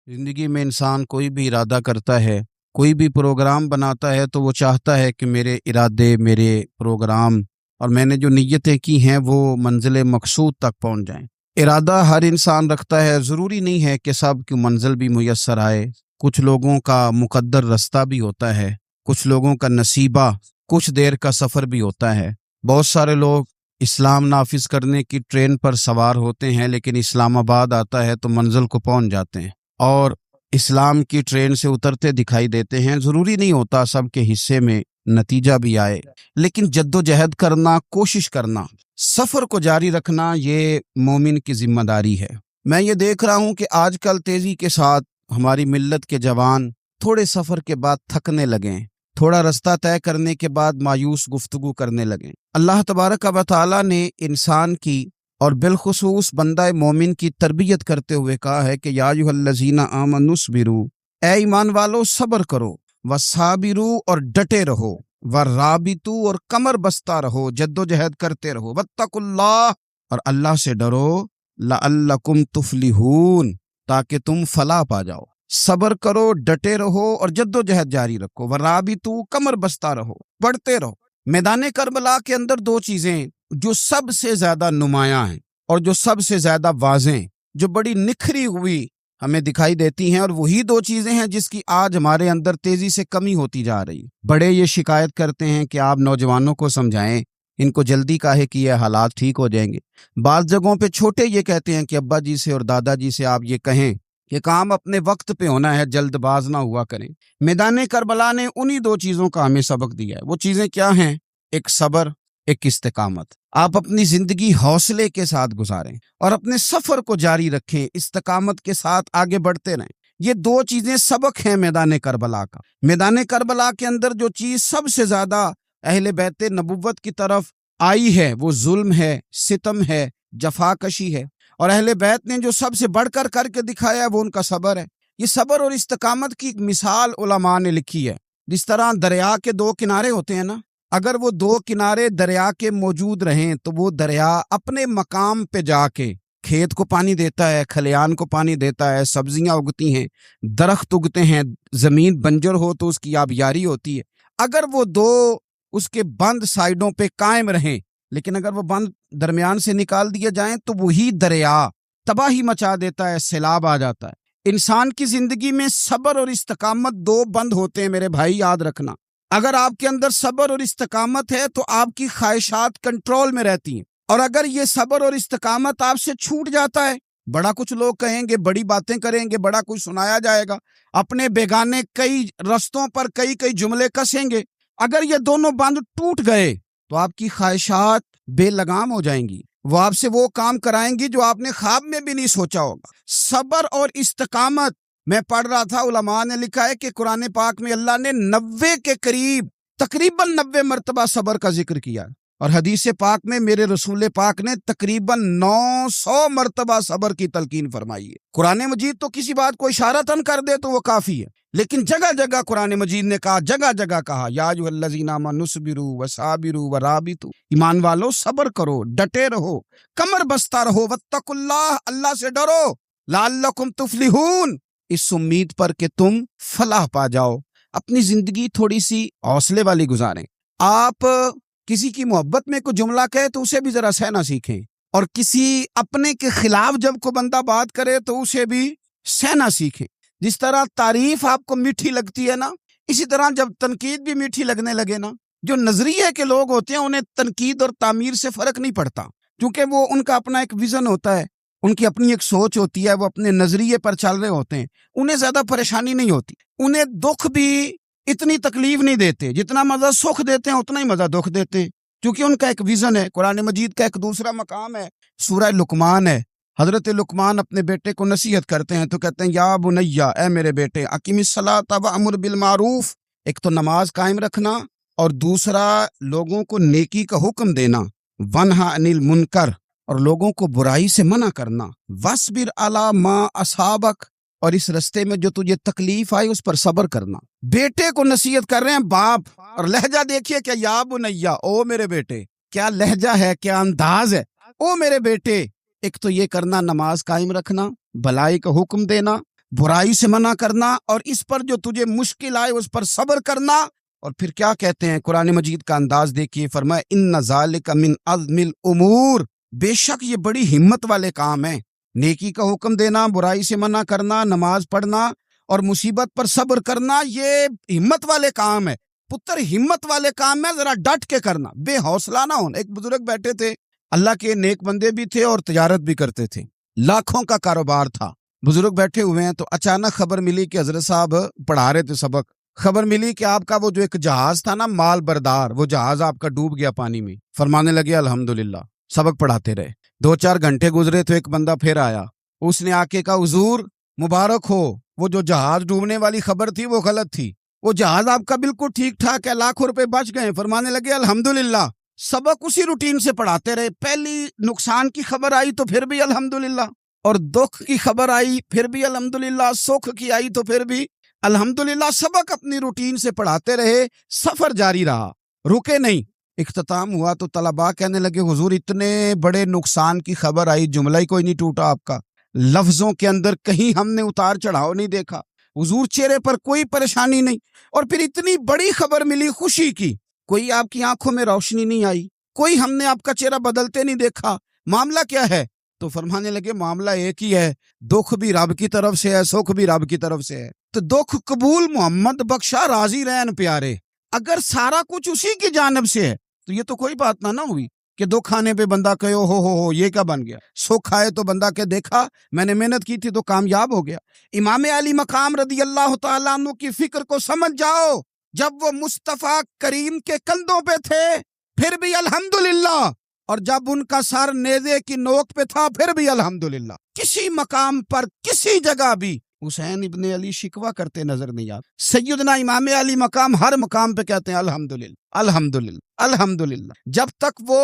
जिंदगी में इंसान कोई भी इरादा करता है, कोई भी प्रोग्राम बनाता है तो वो चाहता है कि मेरे इरादे, मेरे प्रोग्राम और मैंने जो नीयतें की हैं वो मंजिल मकसूद तक पहुंच जाएं। इरादा हर इंसान रखता है, ज़रूरी नहीं है कि सब की मंजिल भी मुयस्सर आए। कुछ लोगों का मुकद्दर रास्ता भी होता है, कुछ लोगों का नसीबा कुछ देर का सफ़र भी होता है। बहुत सारे लोग इस्लाम नाफिज करने की ट्रेन पर सवार होते हैं, लेकिन इस्लामाबाद आता है तो मंजिल को पहुंच जाते हैं और इस्लाम की ट्रेन से उतरते दिखाई देते हैं। ज़रूरी नहीं होता सबके हिस्से में नतीजा भी आए, लेकिन जद्दोजहद करना, कोशिश करना, सफ़र को जारी रखना, ये मोमिन की जिम्मेदारी है। मैं ये देख रहा हूँ कि आजकल तेज़ी के साथ हमारी मिल्लत के जवान थोड़े सफ़र के बाद थकने लगें, थोड़ा रास्ता तय करने के बाद मायूस गुफ्तगू करने लगें। अल्लाह तबारक व तआला ने इंसान की और बिलखुसूस बंदा मोमिन की तरबियत करते हुए कहा है कि या अय्युहल्लज़ीना आमनुस्बिरू, ए ईमान वालो सब्र करो, वसाबिरू और डटे रहो, वराबितू और कमर बस्ता रहो, जद्दोजहद करते रहो, वत्तकुल्लाह और अल्लाह से डरो, लअल्लकुम तुफलिहून ताकि तुम फलाह पा जाओ। सब्र करो, डटे रहो और जद्दोजहद जारी रखो, वराबितू कमर बस्ता रहो, बढ़ते रहो। मैदान करबला के अंदर दो चीजें जो सबसे ज्यादा नुमायां हैं और जो सबसे ज्यादा वाज़ें, जो बड़ी निखरी हुई हमें दिखाई देती हैं, और वही दो चीजें हैं जिसकी आज हमारे अंदर तेजी से कमी होती जा रही। बड़े ये शिकायत करते हैं कि आप नौजवानों को समझाएं, इनको जल्दी काहे कि यह हालात ठीक हो जाएंगे। बाज़ जगहों पे छोटे ये कहते हैं कि अब्बा जी से और दादाजी से आप ये कहें कि काम अपने वक्त पे होना है, जल्दबाज ना हुआ करें। मैदान करबला ने उन्हीं दो चीजों का हमें सबक दिया है। वो चीजें क्या हैं? एक सब्र, एक इस्तिकामत। आप अपनी जिंदगी हौसले के साथ गुजारें और अपने सफर को जारी रखें, इस्तिकामत के साथ आगे बढ़ते रहें। ये दो चीजें सबक हैं मैदान करबला का। मैदान करबला के अंदर जो चीज सबसे ज्यादा अहले बैत नबुव्वत की तरफ आई है वो जुल्म है, सितम है, जफाकशी है, और अहले बैत ने जो सबसे बढ़कर करके दिखाया है वो उनका सब्र है। ये सब्र और इस्तिकामत की एक मिसाल उलमा ने लिखी है। जिस तरह दरिया के दो किनारे होते हैं ना, अगर वो दो किनारे दरिया के मौजूद रहें तो वो दरिया अपने मकाम पे जाके खेत को पानी देता है, खलियान को पानी देता है, सब्जियां उगती हैं, दरख्त उगते हैं, जमीन बंजर हो तो उसकी आबियारी होती है। अगर वो दो उसके बंद साइडों पे कायम रहें, लेकिन अगर वो बंद दरमियान से निकाल दिए जाएं तो वही दरिया तबाही मचा देता है, सैलाब आ जाता है। इंसान की जिंदगी में सब्र और इस्तिकामत दो बंद होते हैं मेरे भाई, याद रखना। अगर आपके अंदर सब्र और इस्तिकामत है तो आपकी ख्वाहिशात कंट्रोल में रहती हैं, और अगर ये सब्र और इस्तिकामत आपसे छूट जाता है, बड़ा कुछ लोग कहेंगे, बड़ी बातें करेंगे, बड़ा कुछ सुनाया जाएगा, अपने बेगाने कई रस्तों पर कई कई जुमले कसेंगे। अगर ये दोनों बंद टूट गए तो आपकी ख्वाहिशात बेलगाम हो जाएंगी, वो आपसे वो काम कराएंगी जो आपने ख्वाब में भी नहीं सोचा होगा। सब्र और इस्तिकामत, मैं पढ़ रहा था, उलमा ने लिखा है कि कुरान पाक में अल्लाह ने 90 के करीब, तकरीबन 90 मरतबा सब्र का जिक्र किया, और हदीस पाक में मेरे रसूल पाक ने तकरीबन 900 मरतबा सब्र की तलकीन फरमाई है। कुरान मजीद तो किसी बात को इशारतन कर दे तो वो काफी है, लेकिन जगह जगह कुरान मजीद ने कहा, जगह जगह कहा, या अय्युहल्लज़ीना आमनुस्बिरू वसाबिरू वराबितू, ईमान वालो सब्र करो, डटे रहो, कमर बस्ता रहो, वत्तकुल्लाह, अल्लाह से डरो, लअल्लकुम तुफलिहून, इस उम्मीद पर कि तुम फलाह पा जाओ। अपनी जिंदगी थोड़ी सी हौसले वाली गुजारें। आप किसी की मोहब्बत में कोई जुमला कहे तो उसे भी जरा सहना सीखें, और किसी अपने के खिलाफ जब कोई बंदा बात करे तो उसे भी सहना सीखें। जिस तरह तारीफ आपको मीठी लगती है ना, इसी तरह जब तनकीद भी मीठी लगने लगे ना, जो नजरिए के लोग होते हैं उन्हें तनकीद और तामीर से फर्क नहीं पड़ता, क्योंकि वो उनका अपना एक विजन होता है, उनकी अपनी एक सोच होती है, वो अपने नजरिए पर चल रहे होते हैं, उन्हें ज्यादा परेशानी नहीं होती। उन्हें दुख भी इतनी तकलीफ नहीं देते, जितना मजा सुख देते हैं उतना ही मजा दुख देते हैं, क्योंकि उनका एक विजन है। कुरान मजीद का एक दूसरा मकाम है, सूरह लुकमान है। हजरत लुकमान अपने बेटे को नसीहत करते हैं तो कहते हैं, या बुनैया, ए मेरे बेटे, अकीमिस्सलात व अमुर बिल मारूफ, एक तो नमाज कायम रखना, और दूसरा लोगों को नेकी का हुक्म देना, वन्हा अनिल मुनकर, और लोगों को बुराई से मना करना, वस्बिर अला मा असाबक, और इस रास्ते में जो तुझे तकलीफ आई उस पर सब्र करना। बेटे को नसीहत कर रहे हैं बाप, और लहजा देखिए क्या, या बुनैया, ओ मेरे बेटे, क्या लहजा है, क्या अंदाज है, ओ मेरे बेटे। एक तो ये करना, नमाज कायम रखना, भलाई का हुक्म देना, बुराई से मना करना और इस पर जो तुझे मुश्किल आए उस पर सब्र करना। और फिर क्या कहते हैं कुरान मजीद का अंदाज देखिए, फरमाया इन्ना ज़ालिका मिन अज़्मिल उमूर, बेशक ये बड़ी हिम्मत वाले काम है। नेकी का हुक्म देना, बुराई से मना करना, नमाज पढ़ना और मुसीबत पर सब्र करना, ये हिम्मत वाले काम है पुत्र, हिम्मत वाले काम है। जरा डट के करना, बेहौसला ना होना। एक बुजुर्ग बैठे थे, अल्लाह के नेक बंदे भी थे और तिजारत भी करते थे, लाखों का कारोबार था। बुजुर्ग बैठे हुए हैं तो अचानक खबर मिली कि हजरत साहब पढ़ा रहे थे सबक। खबर मिली कि आपका वो जो एक जहाज था ना माल बरदार, वो जहाज आपका डूब गया पानी में। फरमाने लगे अल्हम्दुलिल्लाह। सबक पढ़ाते रहे, 2-4 घंटे गुजरे तो एक बंदा फिर आया। उसने आके कहा हुजूर मुबारक हो, वो जो जहाज डूबने वाली खबर थी वो गलत थी, वो जहाज आपका बिल्कुल ठीक ठाक है, लाखों रुपए बच गए। फरमाने लगे अल्हम्दुलिल्लाह। सबक उसी रूटीन से पढ़ाते रहे। पहली नुकसान की खबर आई तो फिर भी अल्हम्दुलिल्लाह, और दुख की खबर आई फिर भी अल्हम्दुलिल्लाह, सुख की आई तो फिर भी अल्हम्दुलिल्लाह। सबक अपनी रूटीन से पढ़ाते रहे, सफर जारी रहा, रुके नहीं। इख्तिताम हुआ तो तलबा कहने लगे हुजूर इतने बड़े नुकसान की खबर आई, जुमला ही कोई नहीं टूटा आपका, लफ्जों के अंदर कहीं हमने उतार चढ़ाव नहीं देखा, हुजूर चेहरे पर कोई परेशानी नहीं, और फिर इतनी बड़ी खबर मिली खुशी की, कोई आपकी आंखों में रोशनी नहीं आई, कोई हमने आपका चेहरा बदलते नहीं देखा, मामला क्या है? तो फरमाने लगे मामला एक ही है, दुख भी रब की तरफ से है, सुख भी रब की तरफ से है। तो दुख कबूल मोहम्मद बख्शा राजी रहन प्यारे। अगर सारा कुछ उसी की जानिब से है तो ये तो कोई बात ना हुई कि दुख आने पे बंदा कहे हो ये क्या बन गया। सुख आए तो बंदा के देखा मैंने मेहनत की थी तो कामयाब हो गया। इमाम अली मकाम रदी अल्लाह तआला अन्हु की फिक्र को समझ जाओ, जब वो मुस्तफा करीम के कंधों पे थे फिर भी अल्हम्दुलिल्लाह, और जब उनका सर नेज़े की नोक पे था फिर भी अल्हम्दुलिल्लाह। किसी मकाम पर किसी जगह भी हुसैन इब्ने अली शिकवा करते नजर नहीं आते। सैयदना इमाम अली मकाम हर मकाम पे कहते हैं अल्हम्दुलिल्लाह अल्हम्दुलिल्लाह अल्हम्दुलिल्लाह। जब तक वो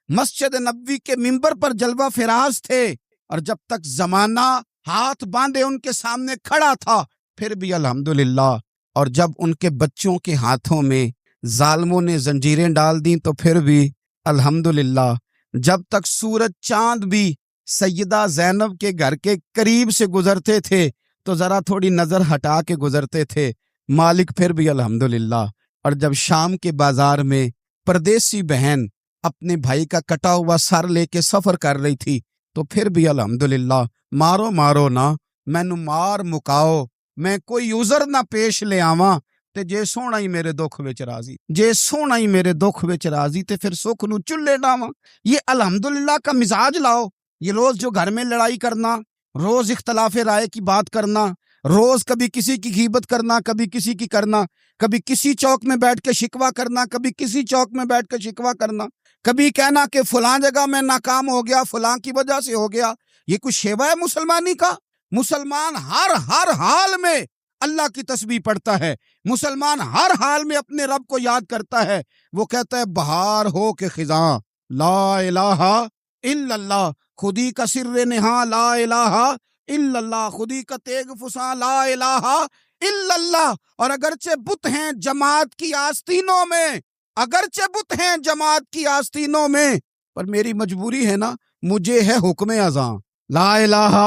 मस्जिद नबवी के मिंबर पर जलवा फिराज थे और जब तक जमाना हाथ बांधे उनके सामने खड़ा था फिर भी अल्हम्दुलिल्लाह, और जब उनके बच्चों के हाथों में जालिमों ने जंजीरें डाल दी तो फिर भी अल्हम्दुलिल्लाह। जब तक सूरज चांद भी सैयदा ज़ैनब के घर के करीब से गुजरते थे तो जरा थोड़ी नजर हटा के गुजरते थे, मालिक फिर भी अल्हम्दुलिल्लाह। और जब शाम के बाजार में परदेसी बहन अपने भाई का कटा हुआ सर लेके सफर कर रही थी तो फिर भी अल्हम्दुलिल्लाह। मारो मारो ना मैनू मार मुकाओ, मैं कोई उज़र ना पेश ले आवां ते जे सोना ही मेरे दुख विच राजी, जे सोना ही मेरे दुख विच राजी ते फिर सुख नू चुल्ले डावां। ये अल्हम्दुलिल्लाह का मिजाज लाओ। ये रोज जो घर में लड़ाई करना, रोज इख्तलाफे राय की बात करना, रोज कभी किसी की गीबत करना, कभी किसी की करना, कभी किसी चौक में बैठ के शिकवा करना, कभी किसी चौक में बैठ के शिकवा करना, कभी कहना कि फलां जगह में नाकाम हो गया, फलां की वजह से हो गया। ये कुछ शेवा है मुसलमानी का? मुसलमान हर हाल में अल्लाह की तस्बीह पढ़ता है, मुसलमान हर हाल में अपने रब को याद करता है। वो कहता है बहार हो के खिजां ला इलाहा इल्लल्लाह, खुदी का सिर्रे नेहा ला इलाहा इल्लल्लाह, खुदी का तेग फुसा ला इलाहा इल्लल्लाह। और अगरचे बुत हैं जमात की आस्तीनों में, अगरचे बुत हैं जमात की आस्तीनों में, पर मेरी मजबूरी है ना, मुझे है हुक्म अज़ां ला इलाहा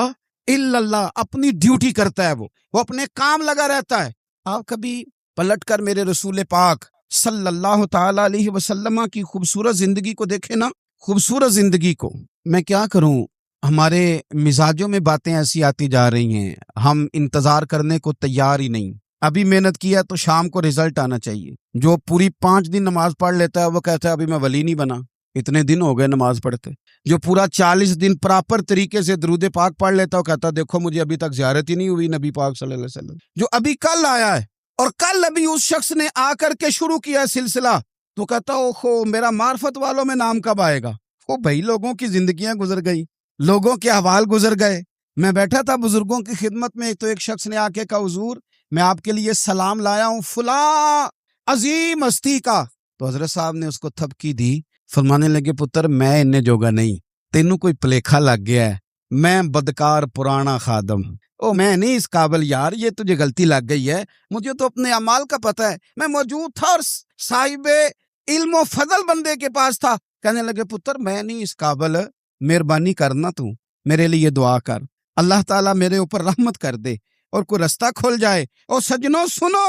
इल्लल्लाह। अपनी ड्यूटी करता है, वो अपने काम लगा रहता है। आप कभी पलट कर मेरे रसूल पाक सल्लल्लाहु ताला अलैहि वसल्लम की खूबसूरत जिंदगी को देखे ना, खूबसूरत जिंदगी को। मैं क्या करूं, हमारे मिजाजों में बातें ऐसी आती जा रही हैं, हम इंतजार करने को तैयार ही नहीं। अभी मेहनत किया तो शाम को रिजल्ट आना चाहिए। जो पूरी 5 दिन नमाज पढ़ लेता है वो कहता है अभी मैं वली नहीं बना, इतने दिन हो गए नमाज पढ़ते। जो पूरा 40 दिन प्रॉपर तरीके से दरूद पाक पढ़ लेता है वो कहता है देखो मुझे अभी तक ज़ियारत ही नहीं हुई नबी पाक सल्लल्लाहु अलैहि वसल्लम। जो अभी कल आया है और कल अभी उस शख्स ने आकर के शुरू किया है सिलसिला, तो कहता ओहो मेरा मार्फत वालों में नाम कब आएगा। वो भाई लोगों की जिंदगियां गुजर गई, लोगों के अहवाल गुजर गए। मैं बैठा था बुजुर्गों की खिदमत में, तो एक शख्स ने आके कहा हुजूर मैं आपके लिए सलाम लाया हूँ फला अजीम हस्ती का। तो हजरत साहब ने उसको थपकी दी, फरमाने लगे पुत्र मैं इन्ने जोगा नहीं, तेनू कोई भलेखा लग गया है, मैं बदकार पुराना खादम, ओ मैं नहीं इस काबिल यार, ये तुझे गलती लग गई है, मुझे तो अपने अमाल का पता है, मैं मौजूद था और साहिबे इल्म फजल बंदे के पास था। कहने लगे पुत्र मैं नहीं इस काबिल, मेहरबानी करना तू मेरे लिए दुआ कर, अल्लाह ताला मेरे ऊपर रहमत कर दे اور کوئی رستہ کھل جائے۔ اور سجنوں سنو،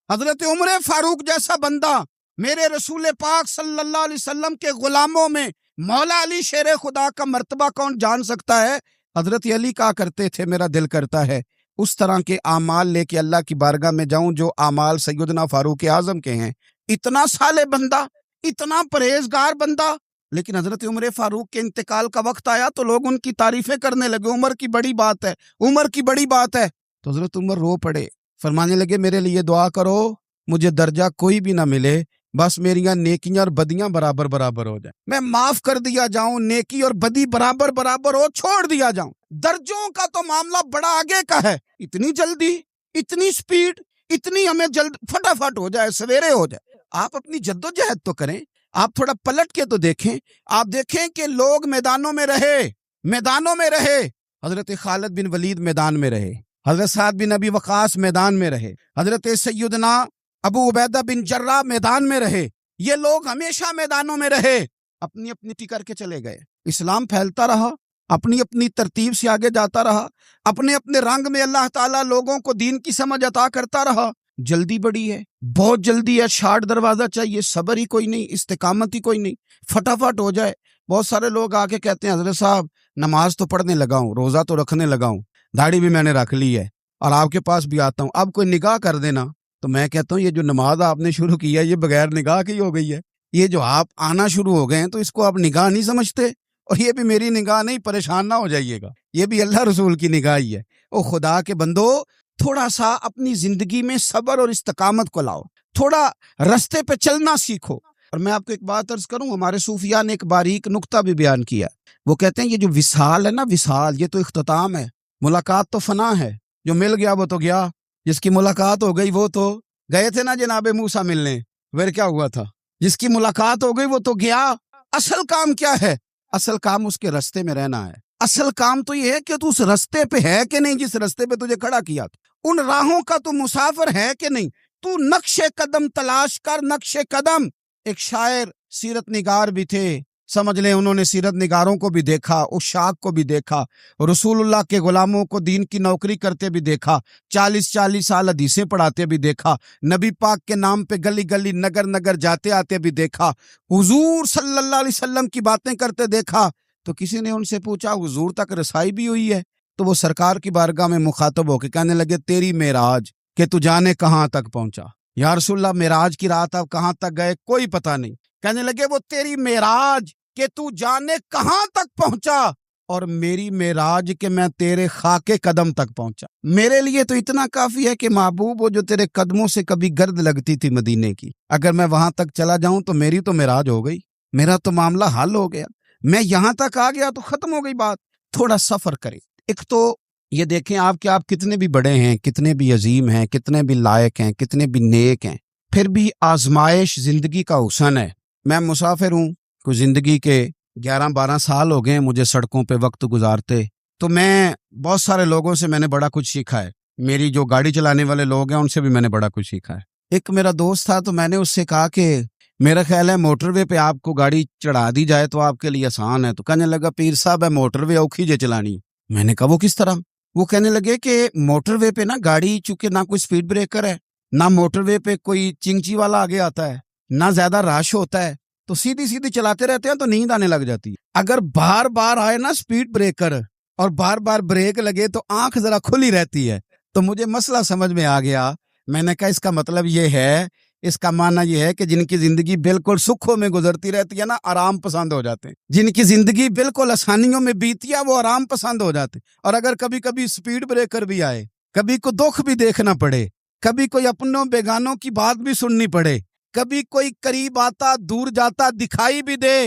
حضرت عمر فاروق جیسا بندہ میرے رسول پاک صلی اللہ علیہ وسلم کے غلاموں میں مولا علی شیر خدا کا مرتبہ کون جان سکتا ہے؟ حضرت علی کہا کرتے تھے میرا دل کرتا ہے اس طرح کے اعمال لے کے اللہ کی بارگاہ میں جاؤں جو اعمال سیدنا فاروق اعظم کے ہیں۔ اتنا صالح بندہ، اتنا پرہیزگار بندہ، لیکن حضرت عمر فاروق کے انتقال کا وقت آیا تو لوگ ان کی تعریفیں کرنے لگے، عمر کی بڑی بات ہے، عمر کی بڑی بات ہے۔ تو حضرت عمر رو پڑے، فرمانے لگے میرے لیے دعا کرو، مجھے درجہ کوئی بھی نہ ملے، بس میریاں نیکیاں اور بدیاں برابر برابر ہو جائیں، میں معاف کر دیا جاؤں، نیکی اور بدی برابر برابر ہو، چھوڑ دیا جاؤں۔ درجوں کا تو معاملہ بڑا آگے کا ہے، اتنی جلدی، اتنی سپیڈ، اتنی ہمیں جلد فٹافٹ ہو جائے، سویرے ہو جائے۔ آپ اپنی جدوجہد تو کریں، آپ تھوڑا پلٹ کے تو دیکھیں، آپ دیکھیں کہ لوگ میدانوں میں رہے۔ حضرت خالد بن ولید میدان میں رہے، حضرت سعد بن ابی وقاص میدان میں رہے، حضرت سیدنا ابو عبیدہ بن جراح میدان میں رہے۔ یہ لوگ ہمیشہ میدانوں میں رہے، اپنی اپنی کر کے چلے گئے۔ اسلام پھیلتا رہا، اپنی اپنی ترتیب سے آگے جاتا رہا، اپنے اپنے رنگ میں اللہ تعالیٰ لوگوں کو دین کی سمجھ عطا کرتا رہا۔ جلدی بڑی ہے، بہت جلدی ہے، شارٹ دروازہ چاہیے، صبر ہی کوئی نہیں، استقامت ہی کوئی نہیں، فٹافٹ ہو جائے۔ بہت سارے لوگ آ کے کہتے ہیں حضرت صاحب نماز تو پڑھنے لگا ہوں، روزہ تو رکھنے لگا ہوں، داڑھی بھی میں نے رکھ لی ہے اور آپ کے پاس بھی آتا ہوں، اب کوئی نگاہ کر دینا۔ تو میں کہتا ہوں یہ جو نماز آپ نے شروع کی ہے یہ بغیر نگاہ کی ہو گئی ہے، یہ جو آپ آنا شروع ہو گئے ہیں تو اس کو آپ نگاہ نہیں سمجھتے، اور یہ بھی میری نگاہ نہیں، پریشان نہ ہو جائیے گا، یہ بھی اللہ رسول کی نگاہ ہی ہے۔ او خدا کے بندو، تھوڑا سا اپنی زندگی میں صبر اور استقامت کو لاؤ، تھوڑا رستے پہ چلنا سیکھو۔ اور میں آپ کو ایک بات عرض کروں، ہمارے صوفیاء نے ایک باریک نقطہ بھی بیان کیا، وہ کہتے ہیں یہ جو وصال ہے نا، وصال یہ تو اختتام ہے، ملاقات تو فنا ہے، جو مل گیا وہ تو گیا، جس کی ملاقات ہو گئی وہ تو گئے تھے نا جناب موسیٰ ملنے، پھر کیا ہوا تھا؟ جس کی ملاقات ہو گئی وہ تو گیا۔ اصل کام کیا ہے؟ اصل کام اس کے رستے میں رہنا ہے، اصل کام تو یہ ہے کہ تو اس رستے پہ ہے کہ نہیں، جس رستے پہ تجھے کھڑا کیا تھا، ان راہوں کا تو مسافر ہے کہ نہیں، تو نقش قدم تلاش کر، نقش قدم۔ ایک شاعر سیرت نگار بھی تھے، سمجھ لیں انہوں نے سیرت نگاروں کو بھی دیکھا، عشاق کو بھی دیکھا، رسول اللہ کے غلاموں کو دین کی نوکری کرتے بھی دیکھا، 40 سال حدیثیں پڑھاتے بھی دیکھا، نبی پاک کے نام پہ گلی گلی نگر نگر جاتے آتے بھی دیکھا، حضور صلی اللہ علیہ وسلم کی باتیں کرتے دیکھا۔ تو کسی نے ان سے پوچھا حضور تک رسائی بھی ہوئی ہے؟ تو وہ سرکار کی بارگاہ میں مخاطب ہو کے کہنے لگے تیری معراج کہ تو جانے کہاں تک پہنچا، یا رسول اللہ معراج کی رات آپ کہاں تک گئے کوئی پتہ نہیں، کہنے لگے وہ تیری معراج کہ تو جانے کہاں تک پہنچا، اور میری معراج کہ میں تیرے خاک قدم تک پہنچا۔ میرے لیے تو اتنا کافی ہے کہ محبوب وہ جو تیرے قدموں سے کبھی گرد لگتی تھی مدینے کی، اگر میں وہاں تک چلا جاؤں تو میری تو معراج ہو گئی، میرا تو معاملہ حل ہو گیا، میں یہاں تک آ گیا تو ختم ہو گئی بات۔ تھوڑا سفر کرے، ایک تو یہ دیکھیں آپ کہ آپ کتنے بھی بڑے ہیں، کتنے بھی عظیم ہیں، کتنے بھی لائق ہیں، کتنے بھی نیک ہیں، پھر بھی آزمائش زندگی کا حسن ہے۔ میں مسافر ہوں، کوئی زندگی کے 11-12 سال ہو گئے مجھے سڑکوں پہ وقت گزارتے، تو میں بہت سارے لوگوں سے میں نے بڑا کچھ سیکھا ہے، میری جو گاڑی چلانے والے لوگ ہیں ان سے بھی میں نے بڑا کچھ سیکھا ہے۔ ایک میرا دوست تھا تو میں نے اس سے کہا کہ میرا خیال ہے موٹر وے پہ آپ کو گاڑی چڑھا دی جائے تو آپ کے لیے آسان ہے، تو کہنے لگا پیر صاحب ہے موٹر وے اوکھی جے چلانی۔ میں نے کہا وہ کس طرح؟ وہ کہنے لگے کہ موٹر وے پہ نا گاڑی چونکہ نہ کوئی سپیڈ بریکر ہے، نہ موٹر وے پہ کوئی چنگچی والا آگے آتا ہے، نہ زیادہ رش ہوتا ہے، تو سیدھی سیدھی چلاتے رہتے ہیں تو نیند آنے لگ جاتی ہے۔ اگر بار بار آئے نا سپیڈ بریکر اور بار بار بریک لگے تو آنکھ ذرا کھلی رہتی ہے۔ تو مجھے مسئلہ سمجھ میں آ گیا، میں نے کہا اس کا مطلب یہ ہے، اس کا معنی یہ ہے کہ جن کی زندگی بالکل سکھوں میں گزرتی رہتی ہے نا، آرام پسند ہو جاتے ہیں، جن کی زندگی بالکل آسانیوں میں بیتی ہے وہ آرام پسند ہو جاتے ہیں۔ اور اگر کبھی کبھی سپیڈ بریکر بھی آئے، کبھی کوئی دکھ بھی دیکھنا پڑے، کبھی کوئی اپنوں بیگانوں کی بات بھی سننی پڑے، کبھی کوئی قریب آتا دور جاتا دکھائی بھی دے،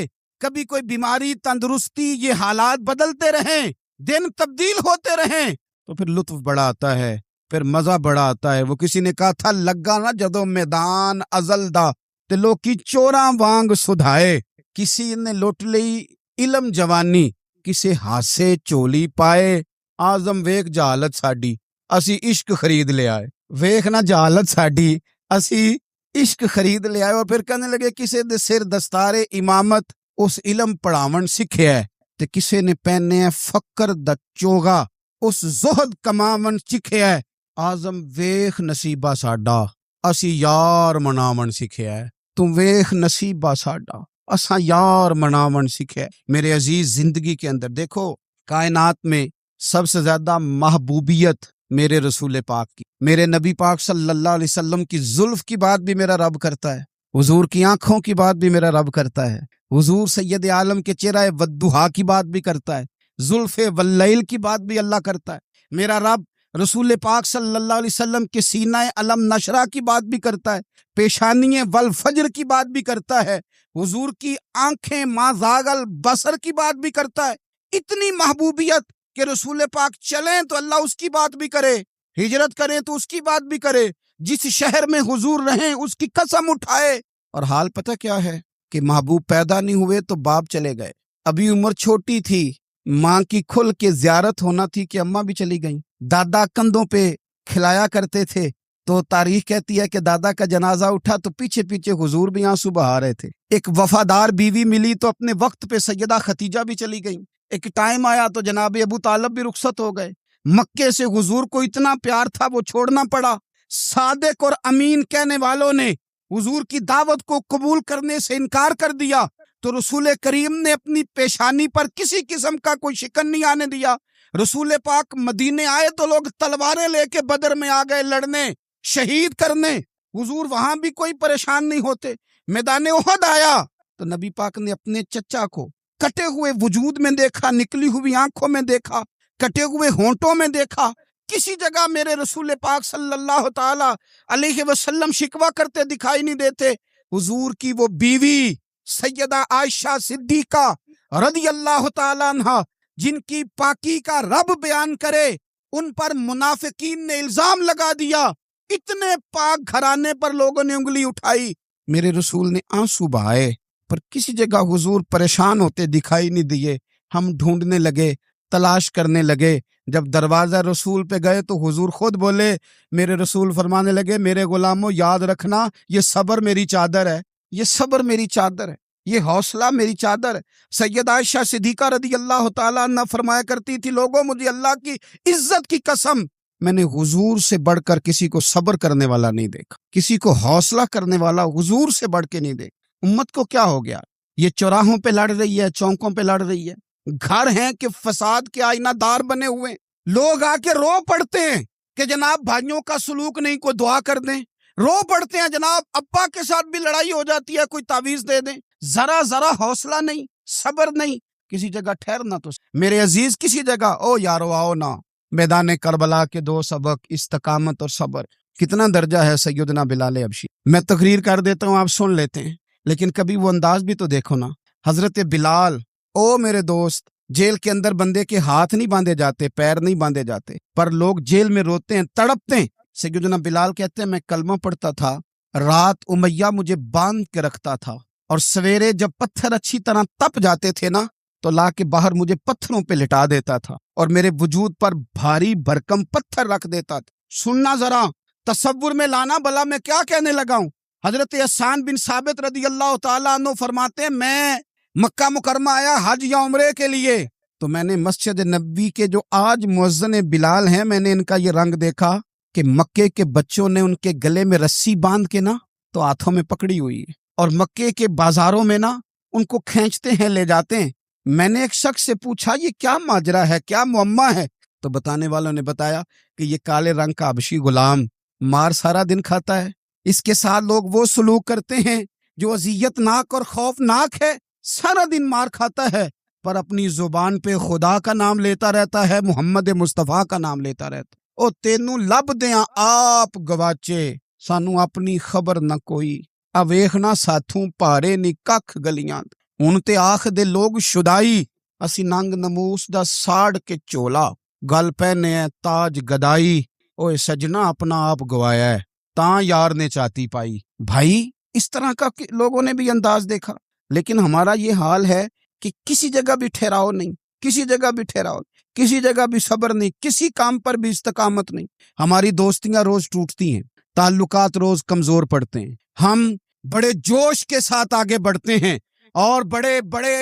کبھی کوئی بیماری تندرستی، یہ حالات بدلتے رہیں، دن تبدیل ہوتے رہیں، تو پھر لطف بڑا آتا ہے، پھر مزہ بڑا آتا ہے۔ وہ کسی نے کہا تھا لگا نا جدو میدان ازل دا تے لوکی چوراں وانگ سدھائے، کسی نے لٹ لئی علم جوانی، کسے ہاسے چولی پائے، آزم ویک جہالت ساڈی اسی عشق خرید لے آئے۔ ویکھ نا جہالت ساڈی اسی عشق خرید لے آئے۔ اور پھر کہنے لگے کسے دے سر دستار امامت اس علم پڑھاون سکھیا ہے، تے کسے نے پہنے فقر دا چوغا اس زہد کماون سکھیا ہے۔ ਆਜ਼ਮ ਵੇਖ ਨਸੀਬਾ ਸਾਡਾ ਅਸੀਂ ਯਾਰ ਮਨਾਵਣ ਸਿੱਖਿਆ ਹੈ। ਤੂੰ ਵੇਖ नसीबा साडा असा यार मनावन सीखे। मेरे अजीज, जिंदगी के अंदर देखो, कायनात में सबसे ज्यादा महबूबियत मेरे रसूल पाक की, मेरे नबी पाक सल्लल्लाहु अलैहि वसल्लम की जुल्फ की बात भी मेरा रब करता है, हुजूर की आंखों की बात भी मेरा रब करता है, हुजूर सैयद आलम के चेहरा वद्दुहा की बात भी करता है, जुल्फ वल्लैल की बात भी अल्लाह करता है। मेरा रब रसूल पाक सल्लल्लाहु अलैहि वसल्लम के सीना अलम नशरा की बात भी करता है, पेशानी वल फजर की बात भी करता है, हुजूर की आंखें माजागल बसर की बात भी करता है। इतनी महबूबियत कि रसूल पाक चलें तो अल्लाह उसकी बात भी करे, हिजरत करें तो उसकी बात भी करे, जिस शहर में हुजूर रहें उसकी कसम उठाए। और हाल पता क्या है कि महबूब पैदा नहीं हुए तो बाप चले गए, अभी उम्र छोटी थी, माँ की खुल के ज़ियारत होना थी कि अम्मा भी चली गई, दादा कंधों पे खिलाया करते थे, तो तारीख कहती है कि दादा का जनाजा उठा तो पीछे पीछे हुजूर भी आंसू बहा रहे थे। एक वफादार बीवी मिली तो अपने वक्त पे सैयदा खतीजा भी चली गई। एक टाइम आया तो जनाब अबू तालब भी रुखसत हो गए। मक्के से हुजूर को इतना प्यार था वो छोड़ना पड़ा। सादिक और अमीन कहने वालों ने हुजूर की दावत को कबूल करने से इनकार कर दिया, तो रसूल करीम ने अपनी पेशानी पर किसी किस्म का कोई शिकन नहीं आने दिया। रसूल पाक मदीने आए तो लोग तलवारें लेके बदर में आ गए लड़ने, शहीद करने, हुजूर वहां भी कोई परेशान नहीं होते। मैदान उहद आया तो नबी पाक ने अपने चचा को कटे हुए वजूद में देखा, निकली हुई आंखों में देखा, कटे हुए होंठों में देखा। किसी जगह मेरे रसूल पाक सल्लल्लाहु ताला अलैहि वसल्लम शिकवा करते दिखाई नहीं देते। हुजूर की वो बीवी सैयदा आयशा सिद्दीका रदी अल्लाह ताला अन्हा, जिनकी पाकी का रब बयान करे, उन पर मुनाफिकीन ने इल्जाम लगा दिया। इतने पाक घराने पर लोगों ने उंगली उठाई, मेरे रसूल ने आंसू बहाए, पर किसी जगह हुजूर परेशान होते दिखाई नहीं दिए। हम ढूंढने लगे, तलाश करने लगे। जब दरवाजा रसूल पे गए तो हुजूर खुद बोले, मेरे रसूल फरमाने लगे, मेरे गुलामों याद रखना, ये सब्र मेरी चादर है, ये सब्र मेरी चादर है, ये हौसला मेरी चादर है। सैयद आयशा सिद्दीका रदी अल्लाह ताला अन्हा फरमाया करती थी, लोगों मुझे अल्लाह की इज्जत की कसम, मैंने हुजूर से बढ़कर किसी को सब्र करने वाला नहीं देखा, किसी को हौसला करने वाला हुजूर से बढ़ के नहीं देखा। उम्मत को क्या हो गया, ये चौराहों पे लड़ रही है, चौकों पे लड़ रही है, घर हैं कि फसाद के आईनादार बने हुए। लोग आके रो पड़ते हैं कि जनाब भाइयों का सलूक नहीं, कोई दुआ कर दें। रो पड़ते हैं जनाब अब्बा के साथ भी लड़ाई हो जाती है, कोई तावीज दे दें। जरा जरा हौसला नहीं, सब्र नहीं, किसी जगह ठहरना। तो मेरे अजीज किसी जगह ओ यारो आओ ना, मैदान करबला के दो सबक, इस्तकामत और सब्र। कितना दर्जा है सैयदना बिलाल हबशी। मैं तकरीर कर देता हूँ, आप सुन लेते हैं, लेकिन कभी वो अंदाज भी तो देखो ना। हजरत बिलाल, ओ मेरे दोस्त, जेल के अंदर बंदे के हाथ नहीं बांधे जाते, पैर नहीं बांधे जाते, पर लोग जेल में रोते हैं, तड़पते हैं। सैयदना बिलाल कहते हैं, मैं कलमा पढ़ता था, रात उमैया मुझे बांध के रखता था, और सवेरे जब पत्थर अच्छी तरह तप जाते थे ना, तो ला के बाहर मुझे पत्थरों पे लिटा देता था और मेरे वजूद पर भारी भरकम पत्थर रख देता था। सुनना जरा, तसव्वुर में लाना, भला मैं क्या कहने लगा हूं। हजरत हसन बिन साबित रदी अल्लाह ताला अन्हु फरमाते हैं, मैं मक्का मुकरमा आया हज या उम्रे के लिए, तो मैंने मस्जिद नबी के जो आज मुअज्जिन बिलाल हैं, मैंने इनका ये रंग देखा कि मक्के के बच्चों ने उनके गले में रस्सी बांध के ना तो हाथों में पकड़ी हुई है, और मक्के के बाजारों में ना उनको खींचते हैं, ले जाते हैं। मैंने एक शख्स से पूछा, ये क्या माजरा है, क्या मुअम्मा है? तो बताने वालों ने बताया कि ये काले रंग का हबशी गुलाम मार सारा दिन खाता है, इसके साथ लोग वो सलूक करते हैं जो अजियतनाक और खौफनाक है। सारा दिन मार खाता है, पर अपनी जुबान पे खुदा का नाम लेता रहता है, मुहम्मद मुस्तफा का नाम लेता रहता। ओ तेनू लब दिया आप गवाचे, सानू अपनी खबर न कोई, अवेखना साथू भारे नी कख गलियां। हुण ते आख दे लोग शुदाई, असी नंग नमूस दा साड़ के चोला, गल पहने है ताज गदाई। ओए सजना अपना आप गवाया है, तां यार ने चाती पाई। भाई इस तरह का लोगों ने भी अंदाज देखा, लेकिन हमारा ये हाल है कि किसी जगह भी ठहराव नहीं, किसी जगह भी ठहराव, किसी जगह भी सब्र नहीं, किसी काम पर भी इस्तकामत नहीं। हमारी दोस्तियां रोज टूटती हैं, ताल्लुकात रोज कमजोर पड़ते हैं। हम बड़े जोश के साथ आगे बढ़ते हैं और बड़े बड़े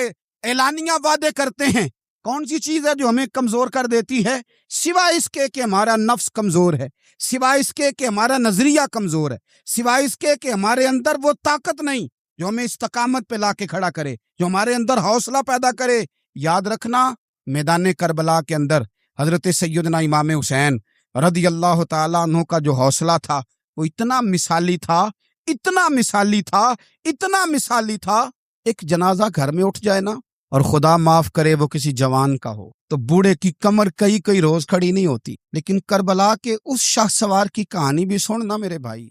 ऐलानिया वादे करते हैं, کون سی چیز ہے جو ہمیں کمزور کر دیتی ہے؟ سوائے اس کے کہ ہمارا نفس کمزور ہے، سوائے اس کے کہ ہمارا نظریہ کمزور ہے، سوائے اس کے کہ ہمارے اندر وہ طاقت نہیں جو ہمیں استقامت پہ لا کے کھڑا کرے، جو ہمارے اندر حوصلہ پیدا کرے۔ یاد رکھنا، میدان کربلا کے اندر حضرت سیدنا امام حسین رضی اللہ تعالیٰ عنہ کا جو حوصلہ تھا وہ اتنا مثالی تھا، اتنا مثالی تھا، اتنا مثالی تھا۔ ایک جنازہ گھر میں اٹھ جائے نا، اور خدا معاف کرے وہ کسی جوان کا ہو، تو بوڑھے کی کمر کئی روز کھڑی نہیں ہوتی۔ لیکن کربلا کے اس شاہ سوار کی کہانی بھی سننا میرے بھائی،